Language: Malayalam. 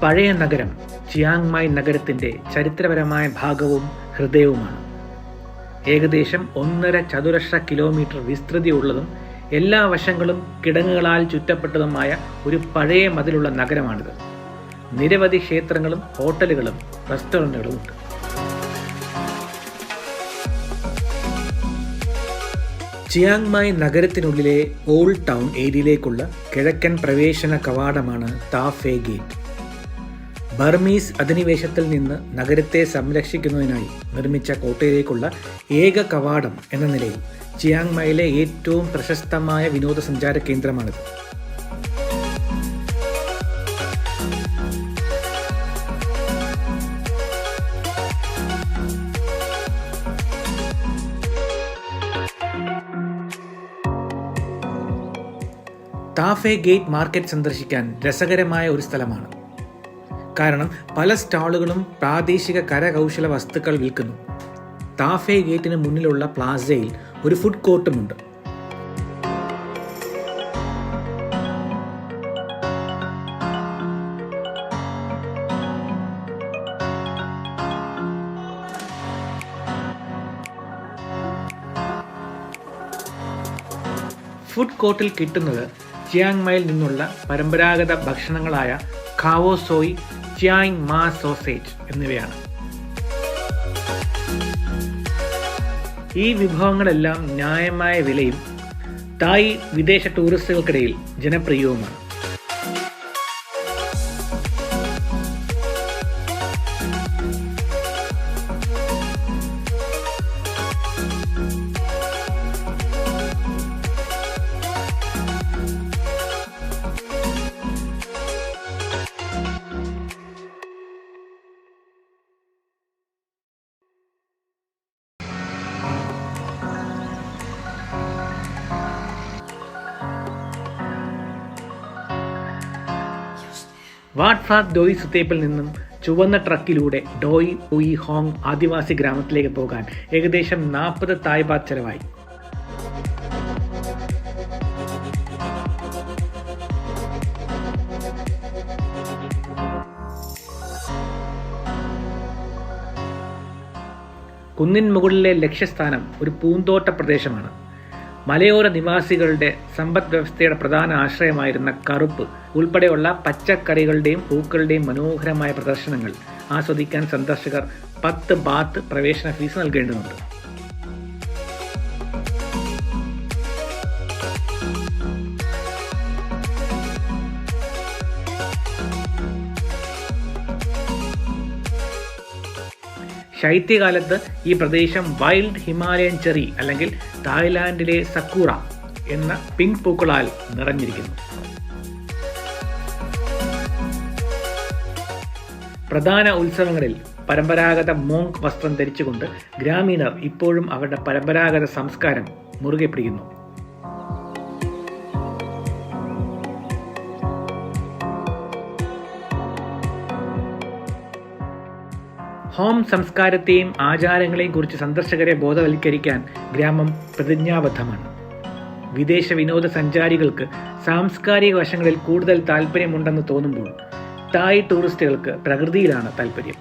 പഴയ നഗരം ചിയാങ് മായ് നഗരത്തിൻ്റെ ചരിത്രപരമായ ഭാഗവും ഹൃദയവുമാണ്. ഏകദേശം 1.5 ചതുരശ്ര കിലോമീറ്റർ വിസ്തൃതിയുള്ളതും എല്ലാ വശങ്ങളും കിടങ്ങുകളാൽ ചുറ്റപ്പെട്ടതുമായ ഒരു പഴയ മതിലുള്ള നഗരമാണിത്. നിരവധി ക്ഷേത്രങ്ങളും ഹോട്ടലുകളും റെസ്റ്റോറൻറ്റുകളും ഉണ്ട്. ചിയാങ് മായ് നഗരത്തിനുള്ളിലെ ഓൾഡ് ടൗൺ ഏരിയയിലേക്കുള്ള കിഴക്കൻ പ്രവേശന കവാടമാണ് താഫെ ഗേറ്റ്. ബർമീസ് അധിനിവേശത്തിൽ നിന്ന് നഗരത്തെ സംരക്ഷിക്കുന്നതിനായി നിർമ്മിച്ച കോട്ടയിലേക്കുള്ള ഏക കവാടം എന്ന നിലയിൽ ചിയാങ് മായിലെ ഏറ്റവും പ്രശസ്തമായ വിനോദസഞ്ചാര കേന്ദ്രമാണിത്. താഫെ ഗേറ്റ് മാർക്കറ്റ് സന്ദർശിക്കാൻ രസകരമായ ഒരു സ്ഥലമാണ്. കാരണം പല സ്റ്റാളുകളും പ്രാദേശിക കരകൗശല വസ്തുക്കൾ വിൽക്കുന്നു. താഫെ ഗേറ്റിന് മുന്നിലുള്ള പ്ലാസയിൽ ഒരു ഫുഡ് കോർട്ടുമുണ്ട്. ഫുഡ് കോർട്ടിൽ കിട്ടുന്നത് ചിയാങ് മായിൽ നിന്നുള്ള പരമ്പരാഗത ഭക്ഷണങ്ങളായ ഖാവോ സോയ്, ചിയാങ് മാ സോസേജ് എന്നിവയാണ്. ഈ വിഭവങ്ങളെല്ലാം ന്യായമായ വിലയും തായ് വിദേശ ടൂറിസ്റ്റുകൾക്കിടയിൽ ജനപ്രിയവുമാണ്. വാട്ട് ഫാത് ഡോയ് സുതേപ്പിൽ നിന്നും ചുവന്ന ട്രക്കിലൂടെ ഡോയ് ഉയി ഹോങ് ആദിവാസി ഗ്രാമത്തിലേക്ക് പോകാൻ ഏകദേശം 40 തായ് ബാത്ത് ചെലവായി. കുന്നിൻ മുകളിലെ ലക്ഷ്യസ്ഥാനം ഒരു പൂന്തോട്ട പ്രദേശമാണ്. മലയോര നിവാസികളുടെ സമ്പദ് വ്യവസ്ഥയുടെ പ്രധാന ആശ്രയമായിരുന്ന കറുപ്പ് ഉൾപ്പെടെയുള്ള പച്ചക്കറികളുടെയും പൂക്കളുടെയും മനോഹരമായ പ്രദർശനങ്ങൾ ആസ്വദിക്കാൻ സന്ദർശകർ 10 ബാത്ത് പ്രവേശന ഫീസ് നൽകേണ്ടതുണ്ട്. ശൈത്യകാലത്ത് ഈ പ്രദേശം വൈൽഡ് ഹിമാലയൻ ചെറി അല്ലെങ്കിൽ തായ്ലാൻഡിലെ സക്കൂറ എന്ന പിങ്ക് പൂക്കളാൽ നിറഞ്ഞിരിക്കുന്നു. പ്രധാന ഉത്സവങ്ങളിൽ പരമ്പരാഗത മോങ്ക് വസ്ത്രം ധരിച്ചുകൊണ്ട് ഗ്രാമീണർ ഇപ്പോഴും അവരുടെ പരമ്പരാഗത സംസ്കാരം മുറുകെ പിടിക്കുന്നു. ഹോം സംസ്കാരത്തെയും ആചാരങ്ങളെയും കുറിച്ച് സന്ദർശകരെ ബോധവൽക്കരിക്കാൻ ഗ്രാമം പ്രതിജ്ഞാബദ്ധമാണ്. വിദേശ വിനോദസഞ്ചാരികൾക്ക് സാംസ്കാരിക വശങ്ങളിൽ കൂടുതൽ താല്പര്യമുണ്ടെന്ന് തോന്നുമ്പോൾ തായ് ടൂറിസ്റ്റുകൾക്ക് പ്രകൃതിയിലാണ് താല്പര്യം.